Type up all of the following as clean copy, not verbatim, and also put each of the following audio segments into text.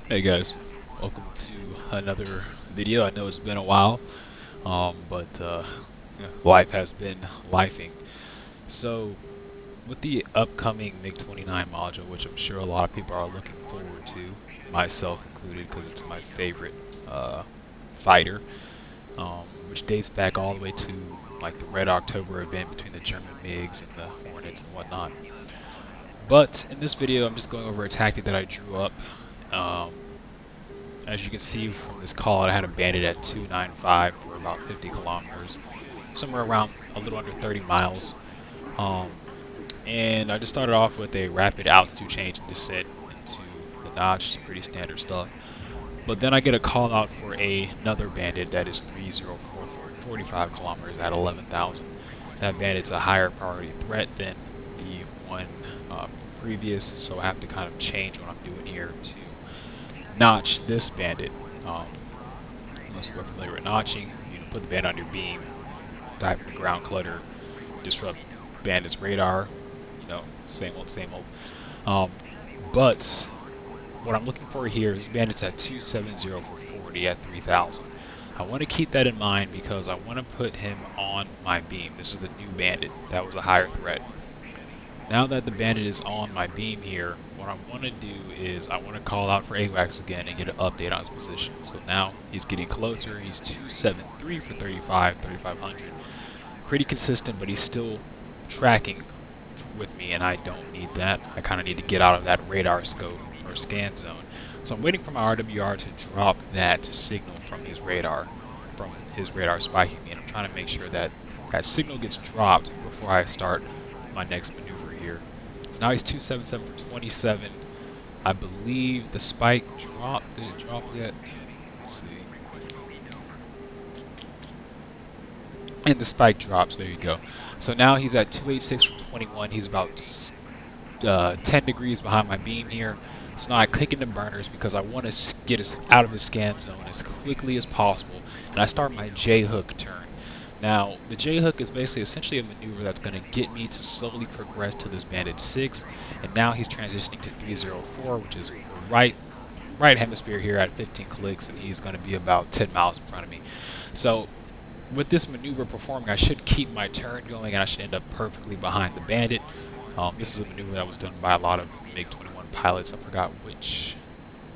Hey guys, welcome to another video. I know it's been a while, but life has been lifing. So, with the upcoming MiG-29 module, which I'm sure a lot of people are looking forward to, myself included, because it's my favorite fighter, which dates back all the way to like the Red October event between the German MiGs and the Hornets and whatnot. But in this video, I'm just going over a tactic that I drew up. Um, As you can see from this call, I had a bandit at 295 for about 50 kilometers, somewhere around a little under 30 miles. Um, and I just started off with a rapid altitude change and descent into the notch. It's pretty standard stuff. But then I get a call out for another bandit that is 304 for 45 kilometers at 11,000. That bandit's a higher priority threat than the one previous, so I have to kind of change what I'm doing here to notch this bandit. Unless you're familiar with notching, you put the bandit on your beam, dive into ground clutter, disrupt bandits' radar. You know, same old, same old. Um, but what I'm looking for here is bandits at 270 for 40 at 3,000. I want to keep that in mind because I want to put him on my beam. This is the new bandit. That was a higher threat. Now that the bandit is on my beam here, what I want to do is I want to call out for AWACS again and get an update on his position. So now he's getting closer. He's 273 for 35, 3,500. Pretty consistent, but he's still tracking with me, and I don't need that. I kind of need to get out of that radar scope or scan zone. So I'm waiting for my RWR to drop that signal from his radar spiking me, and I'm trying to make sure that that signal gets dropped before I start my next maneuver here. So now he's 277 for 27. I believe the spike dropped. Did it drop yet? Let's see. And the spike drops. There you go. So now he's at 286 for 21. He's about 10 degrees behind my beam here. So now I click into burners because I want to get us out of his scan zone as quickly as possible. And I start my J-hook turn. Now, the J-hook is basically essentially a maneuver that's going to get me to slowly progress to this bandit 6. And now he's transitioning to 304, which is the right hemisphere here at 15 clicks. And he's going to be about 10 miles in front of me. So with this maneuver performing, I should keep my turn going, and I should end up perfectly behind the bandit. This is a maneuver that was done by a lot of MiG-29 pilots. I forgot which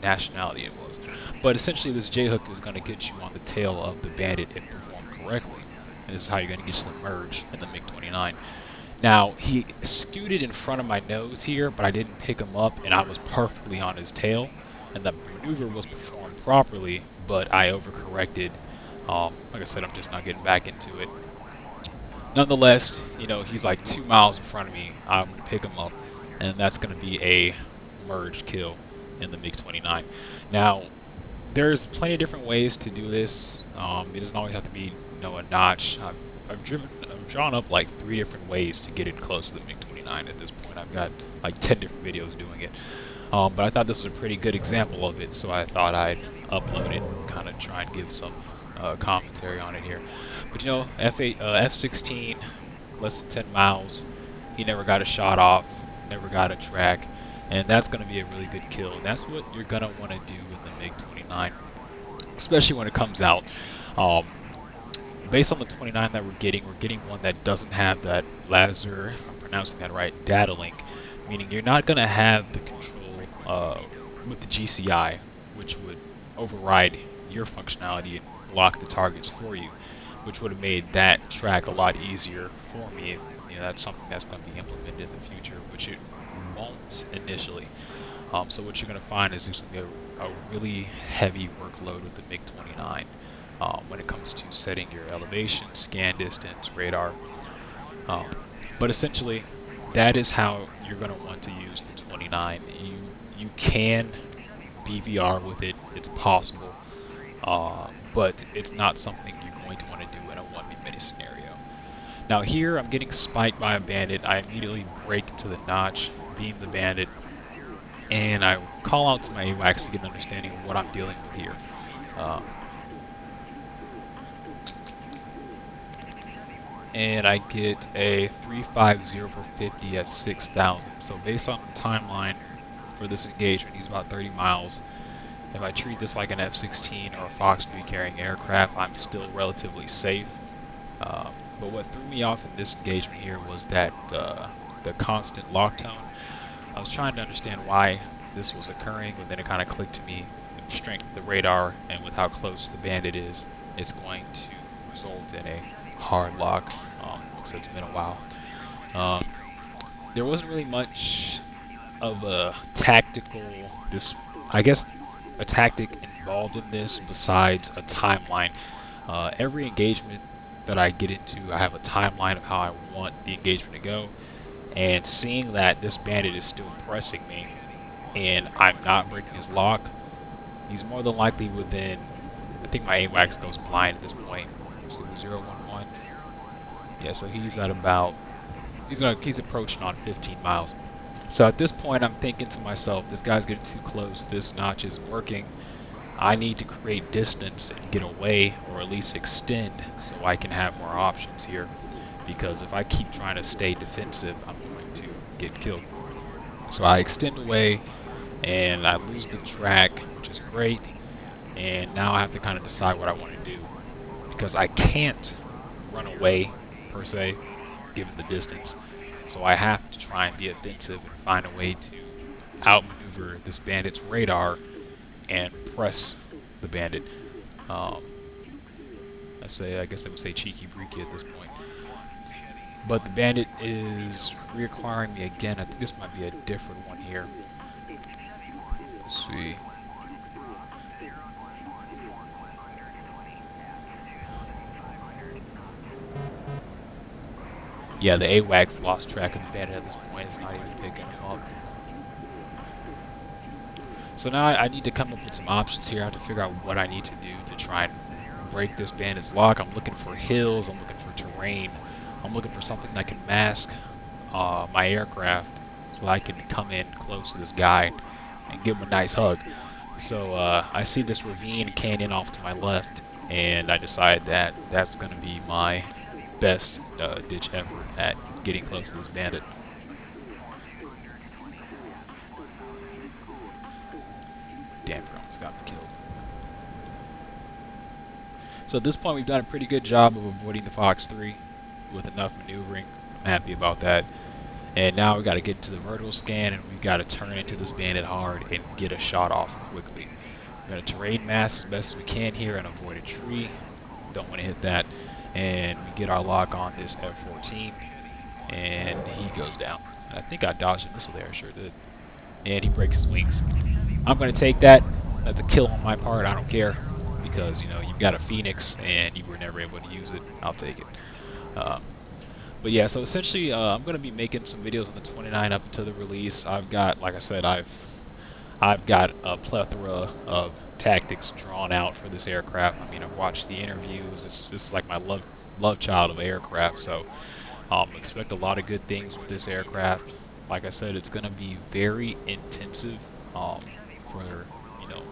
nationality it was. But essentially, this J-hook is going to get you on the tail of the bandit if performed correctly. And this is how you're going to get to the merge in the MiG-29. Now, he scooted in front of my nose here, but I didn't pick him up, and I was perfectly on his tail. And the maneuver was performed properly, but I overcorrected. Like I said, I'm just not getting back into it. Nonetheless, you know, he's like 2 miles in front of me. I'm going to pick him up, and that's going to be a merged kill in the MiG-29. Now, there's plenty of different ways to do this. It doesn't always have to be, you know, a notch. I've drawn up like 3 different ways to get it close to the MiG-29 at this point. I've got like 10 different videos doing it. But I thought this was a pretty good example of it, so I thought I'd upload it and kind of try and give some commentary on it here. But you know, F-16, less than 10 miles, he never got a shot off, never got a track, and that's going to be a really good kill. And that's what you're going to want to do with the MiG-29, especially when it comes out. Based on the 29 that we're getting one that doesn't have that laser, if I'm pronouncing that right, data link, meaning you're not going to have the control with the GCI, which would override your functionality and lock the targets for you, which would have made that track a lot easier for me if, you know, that's something that's going to be implemented in the future, which it won't initially. So what you're going to find is there's going to be a really heavy workload with the MiG-29 when it comes to setting your elevation, scan distance, radar. But essentially, that is how you're going to want to use the 29. You can BVR with it. It's possible. But it's not something you're going to want to do in a 1v mini scenario. Now here, I'm getting spiked by a bandit. I immediately break into the notch, beam the bandit, and I call out to my AWACS to get an understanding of what I'm dealing with here. And I get a 350 for 50 at 6,000. So based on the timeline for this engagement, he's about 30 miles. If I treat this like an F-16 or a Fox 3 carrying aircraft, I'm still relatively safe. But what threw me off in this engagement here was that the constant lock tone. I was trying to understand why this was occurring, but then it kind of clicked to me. The strength of the radar and with how close the bandit is, it's going to result in a hard lock. Looks like it's been a while. There wasn't really much of a tactical, a tactic involved in this besides a timeline. Every engagement that I get into, I have a timeline of how I want the engagement to go, and seeing that this bandit is still pressing me and I'm not breaking his lock, he's more than likely within, I think my AWACS goes blind at this point, so 011. Yeah, so he's at about, he's approaching on 15 miles. So at this point, I'm thinking to myself, this guy's getting too close, this notch isn't working. I need to create distance and get away, or at least extend, so I can have more options here. Because if I keep trying to stay defensive, I'm going to get killed. So I extend away, and I lose the track, which is great. And now I have to kind of decide what I want to do, because I can't run away per se, given the distance. So I have to try and be offensive and find a way to outmaneuver this bandit's radar and press the bandit. Um, I guess they would say cheeky breeky at this point. But the bandit is reacquiring me again. I think this might be a different one here. Let's see. Yeah, the AWACS lost track of the bandit at this point. It's not even picking him up. So now I need to come up with some options here. I have to figure out what I need to do to try and break this bandit's lock. I'm looking for hills. I'm looking for terrain. I'm looking for something that can mask my aircraft so I can come in close to this guy and give him a nice hug. So I see this ravine canyon off to my left, and I decide that that's going to be my best ditch effort at getting close to this bandit. Damn, bro, almost got me killed. So at this point, we've done a pretty good job of avoiding the Fox 3 with enough maneuvering. I'm happy about that. And now we got to get into the vertical scan, and we've got to turn into this bandit hard and get a shot off quickly. We're going to terrain mask as best as we can here and avoid a tree. Don't want to hit that. And we get our lock on this F-14, and he goes down. I think I dodged a missile there, I sure did. And he breaks his wings. I'm going to take that. That's a kill on my part. I don't care, because, you know, you've got a Phoenix and you were never able to use it. I'll take it. But yeah, so essentially, I'm going to be making some videos on the 29 up until the release. I've got, like I said, I've got a plethora of tactics drawn out for this aircraft. I mean, I've watched the interviews. It's like my love child of aircraft. So expect a lot of good things with this aircraft. Like I said, it's going to be very intensive for, you know,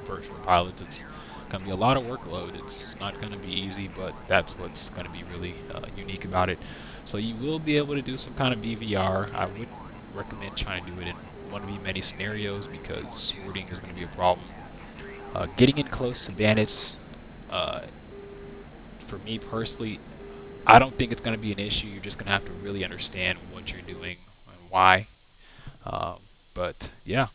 virtual pilots. It's going to be a lot of workload. It's not going to be easy, but that's what's going to be really unique about it. So you will be able to do some kind of BVR. I wouldn't recommend trying to do it in one of many scenarios, because sorting is going to be a problem. Getting in close to bandits, for me personally, I don't think it's going to be an issue. You're just going to have to really understand what you're doing and why. But yeah,